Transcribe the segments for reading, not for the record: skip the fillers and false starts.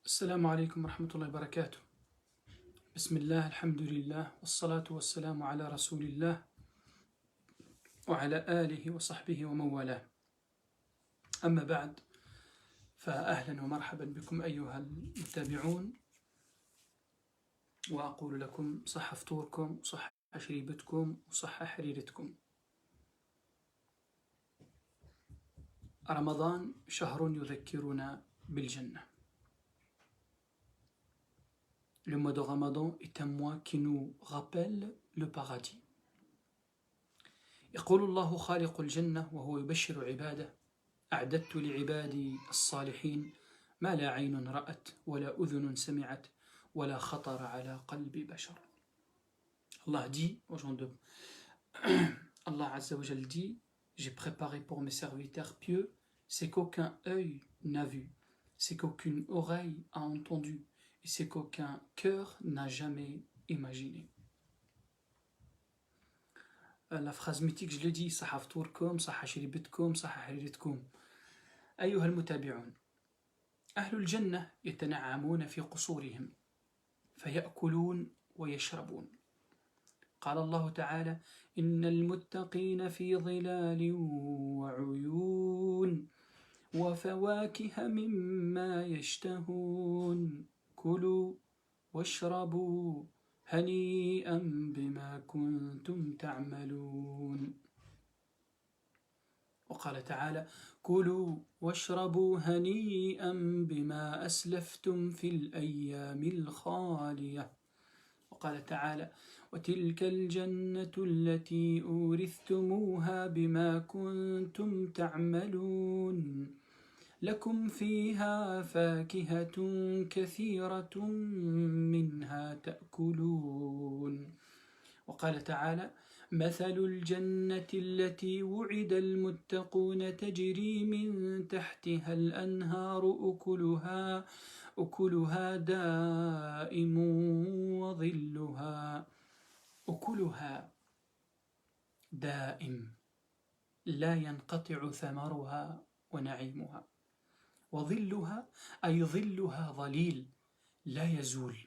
السلام عليكم ورحمة الله وبركاته. بسم الله الحمد لله والصلاة والسلام على رسول الله وعلى آله وصحبه ومن والاه. أما بعد، فأهلا ومرحبا بكم أيها المتابعون، وأقول لكم صح فطوركم وصح شريبتكم وصح حريرتكم. رمضان شهر يذكرنا بالجنة. Le mois de Ramadan est un mois qui nous rappelle le paradis. يقول الله خالق الجنة وهو يبشر عباده: أعددت لعبادي الصالحين ما لا عين رأت ولا أذن سمعت ولا خطر على قلب بشر. Allah dit aux gens de Allah Azza wa Jal dit: j'ai préparé pour mes serviteurs pieux ce qu'aucun œil n'a vu, ce qu'aucune oreille a entendu et ce qu'aucun cœur n'a jamais imaginé. La phrase mythique, je l'ai dit: صح فطوركم صح شريبتكم صح حريرتكم. أيها المتابعون، أهل الجنة يتنعمون في قصورهم فيأكلون ويشربون. قال الله تعالى: إن المتقين في ظلال وعيون وفواكه مما يشتهون كلوا واشربوا هنيئا بما كنتم تعملون. وقال تعالى: كلوا واشربوا هنيئا بما أسلفتم في الأيام الخالية. وقال تعالى: وتلك الجنة التي أورثتموها بما كنتم تعملون لكم فيها فاكهة كثيرة منها تأكلون. وقال تعالى: مثل الجنة التي وعد المتقون تجري من تحتها الأنهار أكلها دائم وظلها. أكلها دائم لا ينقطع ثمرها ونعيمها، وظلها أي ظلها ظليل لا يزول.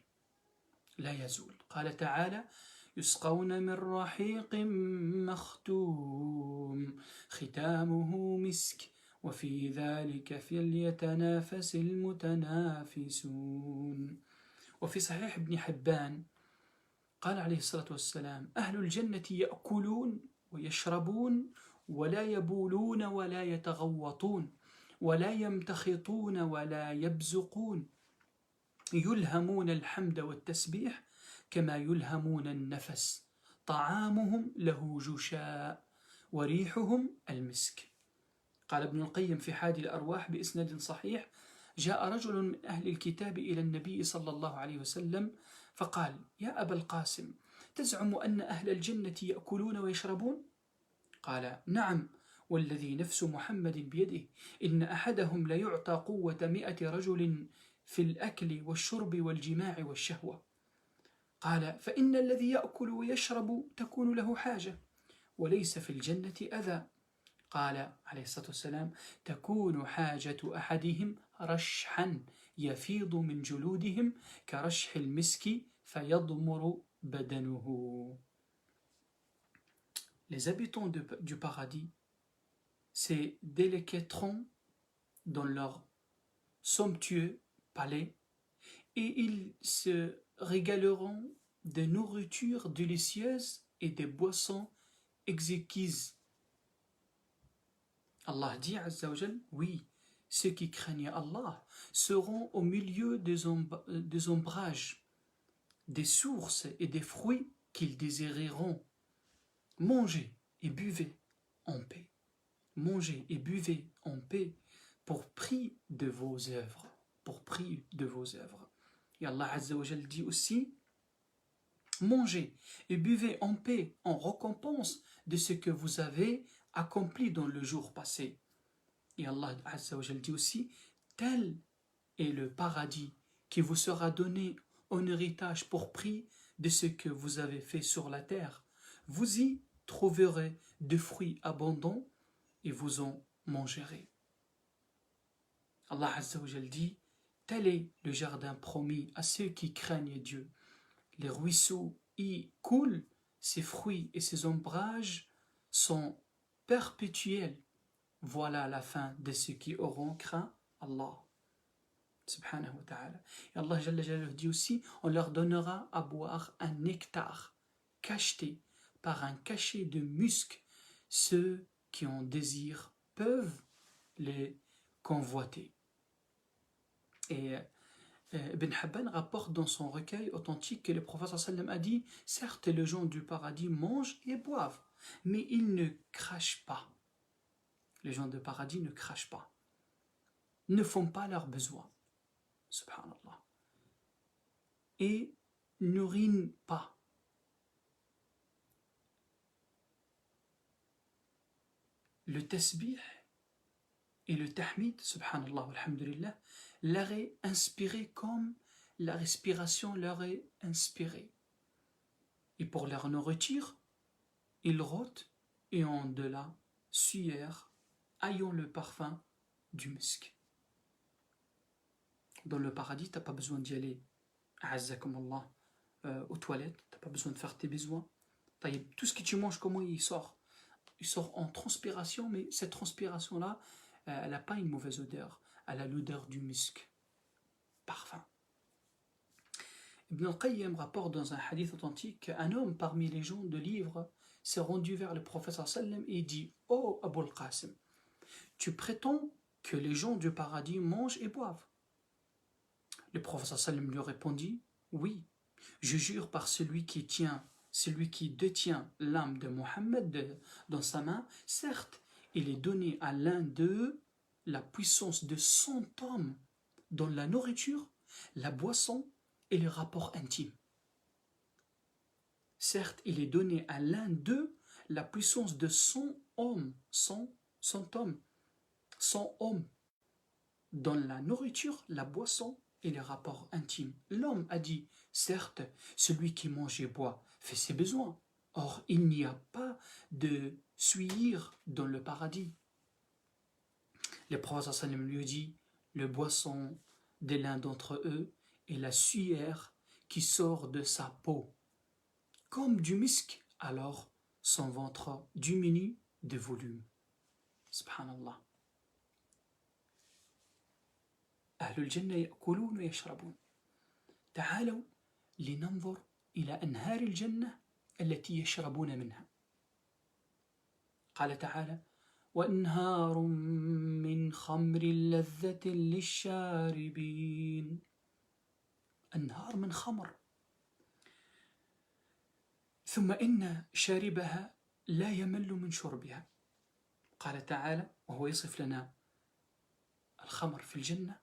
قال تعالى: يسقون من رحيق مختوم ختامه مسك وفي ذلك فليتنافس المتنافسون. وفي صحيح ابن حبان قال عليه الصلاة والسلام: أهل الجنة يأكلون ويشربون ولا يبولون ولا يتغوطون ولا يمتخطون ولا يبزقون، يلهمون الحمد والتسبيح كما يلهمون النفس، طعامهم له جشاء وريحهم المسك. قال ابن القيم في حادي الأرواح بإسناد صحيح: جاء رجل من أهل الكتاب إلى النبي صلى الله عليه وسلم فقال: يا أبا القاسم، تزعم أن أهل الجنة يأكلون ويشربون؟ قال: نعم، والذي نفس محمد بيده إن أحدهم ليعطى قوة 100 رجل في الأكل والشرب والجماع والشهوة. قال: فإن الذي يأكل ويشرب تكون له حاجة وليس في الجنة أذى. قال عليه الصلاة والسلام: تكون حاجة أحدهم رشحا يفيض من جلودهم كرشح المسك فيضمر بدنه. Les habitants du paradis se délecteront dans leur somptueux palais et ils se régaleront de nourritures délicieuses et de boissons exquises. Allah dit Azza wa Jal: oui, ceux qui craignent Allah seront au milieu des ombrages, des sources et des fruits qu'ils désireront. Mangez et buvez en paix. Mangez et buvez en paix pour prix de vos œuvres. Et Allah Azza wa Jal dit aussi: mangez et buvez en paix en récompense de ce que vous avez accompli dans le jour passé. Et Allah Azza wa Jal dit aussi: tel est le paradis qui vous sera donné en héritage pour prix de ce que vous avez fait sur la terre. Vous y trouverez de fruits abondants et vous en mangerez. Allah Azza wa Jal dit: Tel est le jardin promis à ceux qui craignent Dieu. Les ruisseaux y coulent, ses fruits et ses ombrages sont perpétuels. Voilà la fin de ceux qui auront craint Allah. Subhanahu wa ta'ala. Et Allah Jalla Jalaluhu dit aussi, on leur donnera à boire un nectar cacheté par un cachet de musc. Ceux qui en désirent peuvent les convoiter. Et Ibn Habban rapporte dans son recueil authentique que le prophète sallam a dit, certes les gens du paradis mangent et boivent, mais ils ne crachent pas. Les gens du paradis ne crachent pas, ne font pas leurs besoins, subhanallah, et n'urinent pas. Le tasbih et le tahmid, subhanallah, alhamdulillah, leur est inspiré comme la respiration leur est inspirée. Et pour leur nourriture, ils rôtent et ont de la sueur, ayant le parfum du musc. Dans le paradis, tu n'as pas besoin d'y aller, azzakumullah, aux toilettes, tu n'as pas besoin de faire tes besoins. Tout ce que tu manges, comment il sort? Il sort en transpiration, mais cette transpiration-là, elle n'a pas une mauvaise odeur, elle a l'odeur du musc, parfum. Ibn al-Qayyim rapporte dans un hadith authentique qu'un homme parmi les gens de l'ivre s'est rendu vers le prophète sallam et dit: Oh Abu al-Qasim, tu prétends que les gens du paradis mangent et boivent? Le prophète sallam lui répondit: Oui, je jure par celui qui détient l'âme de Mohammed dans sa main, certes, il est donné à l'un d'eux la puissance de 100 hommes dans la nourriture, la boisson et les rapports intimes. Certes, il est donné à l'un d'eux la puissance de 100 hommes, 100 hommes, 100 hommes dans la nourriture, la boisson et les rapports intimes. L'homme a dit: certes, celui qui mange et boit fait ses besoins. Or, il n'y a pas de suir dans le paradis. Le prophète sallam lui dit: le boisson de l'un d'entre eux est la sueur qui sort de sa peau, comme du misk. Alors, son ventre diminue de volume. Subhanallah. أهل الجنة يأكلون ويشربون. تعالوا لننظر إلى أنهار الجنة التي يشربون منها. قال تعالى: وأنهار من خمر لذة للشاربين. أنهار من خمر، ثم إن شاربها لا يمل من شربها. قال تعالى وهو يصف لنا الخمر في الجنة: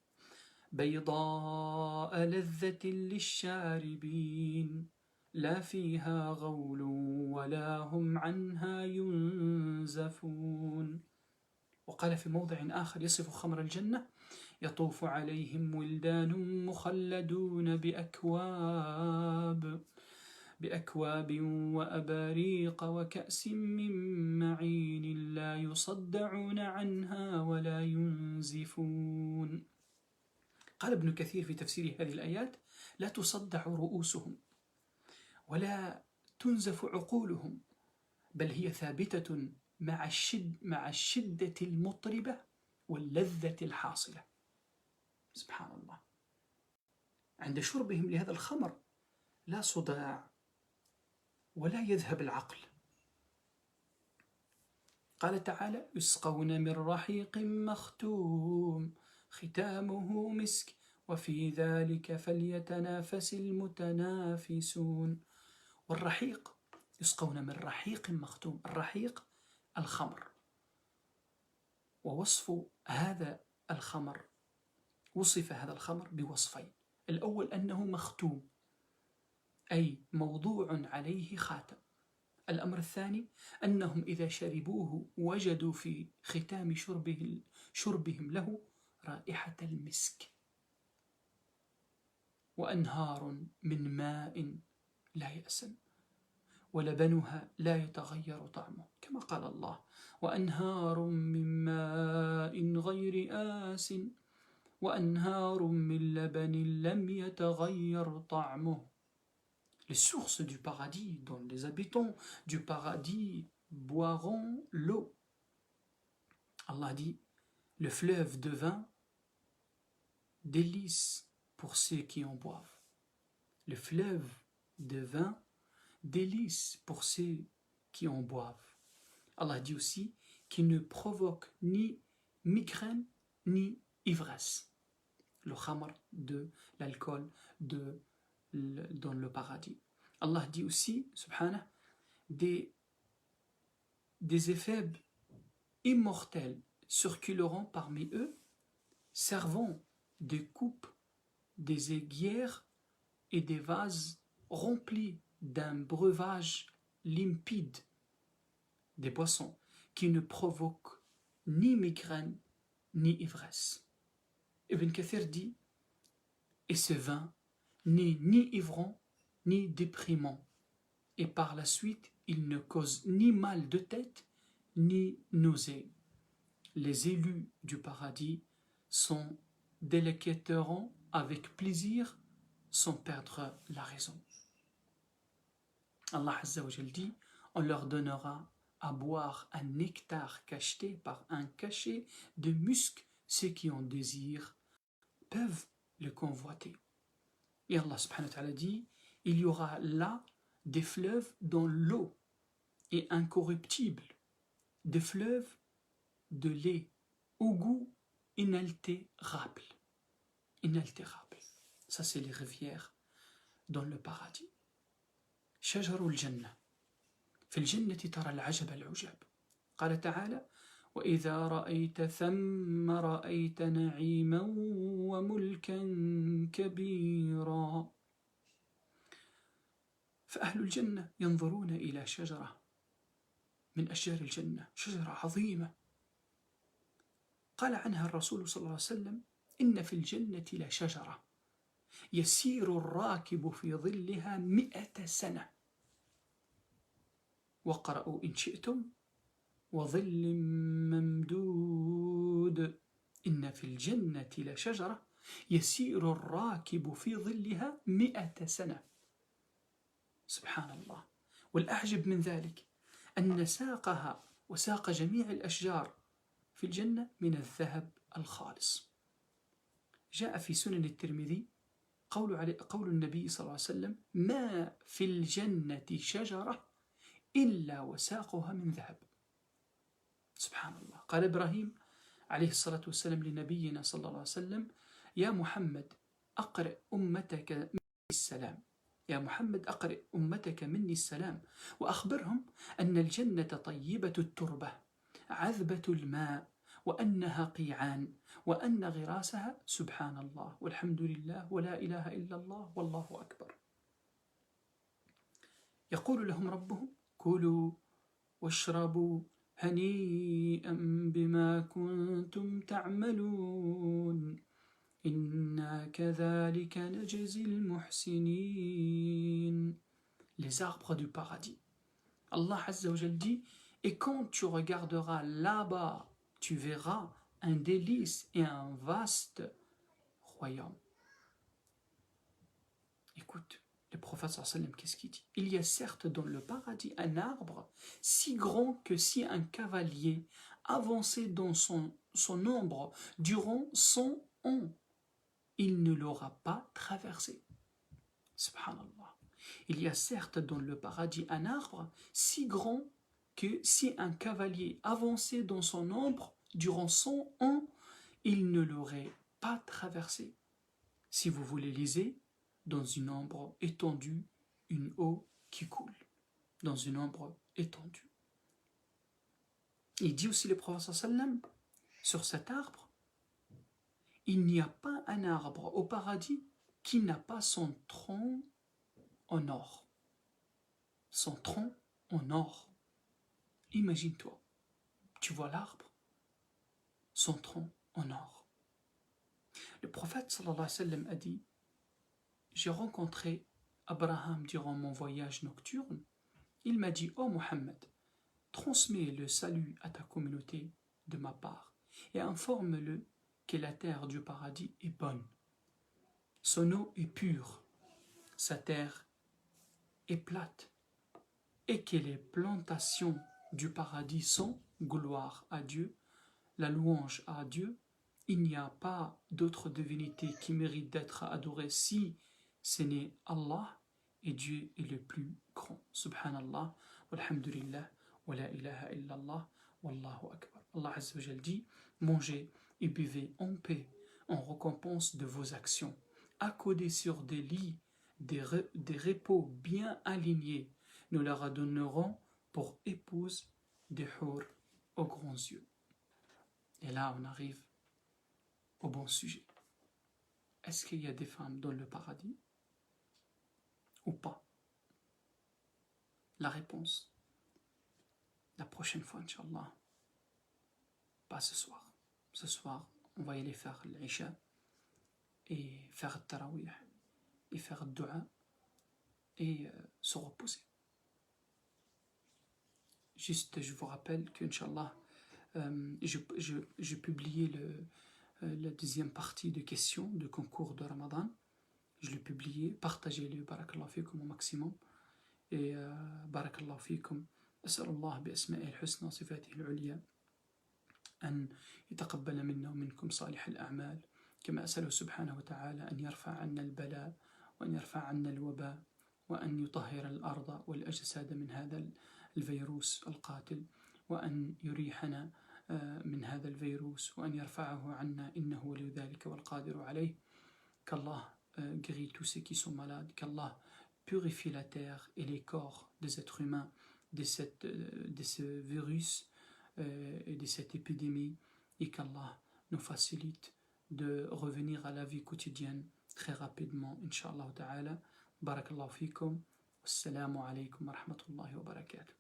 بيضاء لذة للشاربين لا فيها غول ولا هم عنها ينزفون. وقال في موضع آخر يصف خمر الجنة: يطوف عليهم ولدان مخلدون بأكواب وأباريق وكأس من معين لا يصدعون عنها ولا ينزفون. قال ابن كثير في تفسير هذه الآيات: لا تصدع رؤوسهم ولا تنزف عقولهم، بل هي ثابتة مع الشدة المطربة واللذة الحاصلة. سبحان الله. عند شربهم لهذا الخمر لا صداع ولا يذهب العقل. قال تعالى: يسقون من رحيق مختوم ختامه مسك وفي ذلك فليتنافس المتنافسون. والرحيق يسقون من رحيق مختوم. الرحيق الخمر. ووصف هذا الخمر، وصف هذا الخمر بوصفين: الأول أنه مختوم، أي موضوع عليه خاتم. الأمر الثاني أنهم إذا شربوه وجدوا في ختام شربهم له رائحة المسك. وأنهار من ماء لا يأسن ولبنها لا يتغير طعمه، كما قال الله: وأنهار من ماء غير آسن وأنهار من لبن لم يتغير طعمه. Les sources du paradis, dont les habitants du paradis boiront l'eau. Allah dit, le fleuve de vin, délice pour ceux qui en boivent. Le fleuve de vin, délice pour ceux qui en boivent. Allah dit aussi qu'il ne provoque ni migraine ni ivresse. Le khamr, de l'alcool, dans le paradis. Allah dit aussi, subhanah, des effets immortels circuleront parmi eux, servant des coupes, des aiguières et des vases remplis d'un breuvage limpide, des boissons qui ne provoquent ni migraine ni ivresse. Ibn Kathir dit, et ce vin n'est ni ivran ni déprimant, et par la suite il ne cause ni mal de tête ni nausée. Les élus du paradis sont délecteront avec plaisir sans perdre la raison. Allah Azza wa Jal dit, on leur donnera à boire un nectar cacheté par un cachet de musc, ceux qui en désirent peuvent le convoiter. Et Allah subhanahu wa ta'ala dit, il y aura là des fleuves dans l'eau et incorruptibles, des fleuves de lait au goût inaltérable. Inaltérable. Ça c'est les rivières dans le paradis. شجر الجنة في الجنة ترى العجب العجاب قال تعالى وإذا رأيت ثم رأيت نعيما وملكا كبيرا. فأهل الجنة ينظرون إلى شجرة من أشجار الجنة، شجرة عظيمة قال عنها الرسول صلى الله عليه وسلم إن في الجنة لشجرة يسير الراكب في ظلها 100 سنة وقرأوا إن شئتم وظل ممدود إن في الجنة لشجرة يسير الراكب في ظلها 100 سنة. سبحان الله. والأعجب من ذلك أن ساقها وساق جميع الأشجار في الجنة من الذهب الخالص. جاء في سنن الترمذي قول النبي صلى الله عليه وسلم ما في الجنة شجرة إلا وساقها من ذهب. سبحان الله. قال إبراهيم عليه الصلاة والسلام لنبينا صلى الله عليه وسلم يا محمد أقرئ أمتك مني السلام، يا محمد أقرئ أمتك مني السلام وأخبرهم أن الجنة طيبة التربة عذبة الماء وأنها قيعان وأن غراسها سبحان الله والحمد لله ولا إله إلا الله والله أكبر. يقول لهم ربهم كلوا واشربوا هنيئا بما كنتم تعملون إنا كذلك نجزي المحسنين. Les arbres du paradis. Allah Azza wa Jal dit, et quand tu regarderas là-bas, tu verras un délice et un vaste royaume. Écoute, le prophète sallallahu alayhi wa sallam, qu'est-ce qu'il dit? Il y a certes dans le paradis un arbre si grand que si un cavalier avançait dans son ombre durant 100 ans, il ne l'aura pas traversé. Subhanallah. Il y a certes dans le paradis un arbre si grand que si un cavalier avançait dans son ombre durant 100 ans, il ne l'aurait pas traversé. Si vous voulez liser, dans une ombre étendue, une eau qui coule. Dans une ombre étendue. Il dit aussi le prophète sallam, sur cet arbre, il n'y a pas un arbre au paradis qui n'a pas son tronc en or. Son tronc en or. Imagine-toi, tu vois l'arbre, son tronc en or. Le prophète sallallahu alayhi wa sallam a dit, j'ai rencontré Abraham durant mon voyage nocturne. Il m'a dit, oh Mohammed, transmets le salut à ta communauté de ma part et informe-le que la terre du paradis est bonne. Son eau est pure, sa terre est plate, et que les plantations du paradis sont gloire à Dieu, la louange à Dieu. Il n'y a pas d'autre divinité qui mérite d'être adorée si ce n'est Allah, et Dieu est le plus grand. Subhanallah, walhamdulillah, wa la ilaha illallah, wallahu akbar. Allah Azza wa Jal dit, mangez et buvez en paix, en récompense de vos actions, accoudés sur des lits, des repos bien alignés. Nous leur donnerons pour épouse des hur aux grands yeux. Et là, on arrive au bon sujet. Est-ce qu'il y a des femmes dans le paradis ou pas? La réponse, la prochaine fois, Inch'Allah. Pas ce soir. Ce soir, on va y aller faire l'Isha et faire le tarawih et faire le dua et se reposer. Juste, je vous rappelle qu'Inch'Allah, je publiais la deuxième partie de questions de concours de Ramadan. Je l'ai publié, partagez-le, barakallahu fikum au maximum. Et barakallahu fikum. أسأل الله بأسمائه الحسنى وصفاته العليا أن يتقبل منا ومنكم صالح الأعمال، كما أسأله سبحانه وتعالى أن يرفع عنا البلاء وأن يرفع عنا الوباء وأن يطهر الأرض والأجساد من هذا الفيروس القاتل، وأن يريحنا من هذا الفيروس وأن يرفعه عنا إنه ولي ذلك والقادر عليه. Qu'Allah guérit tous ceux qui sont malades, qu'Allah purifie la terre et les corps des êtres humains de ce virus et de cette épidémie, et qu'Allah nous facilite de revenir à la vie quotidienne très rapidement, Inch'Allah ta'ala. Barakallahu fikum. Assalamu alaikum wa rahmatullahi wa barakatuh.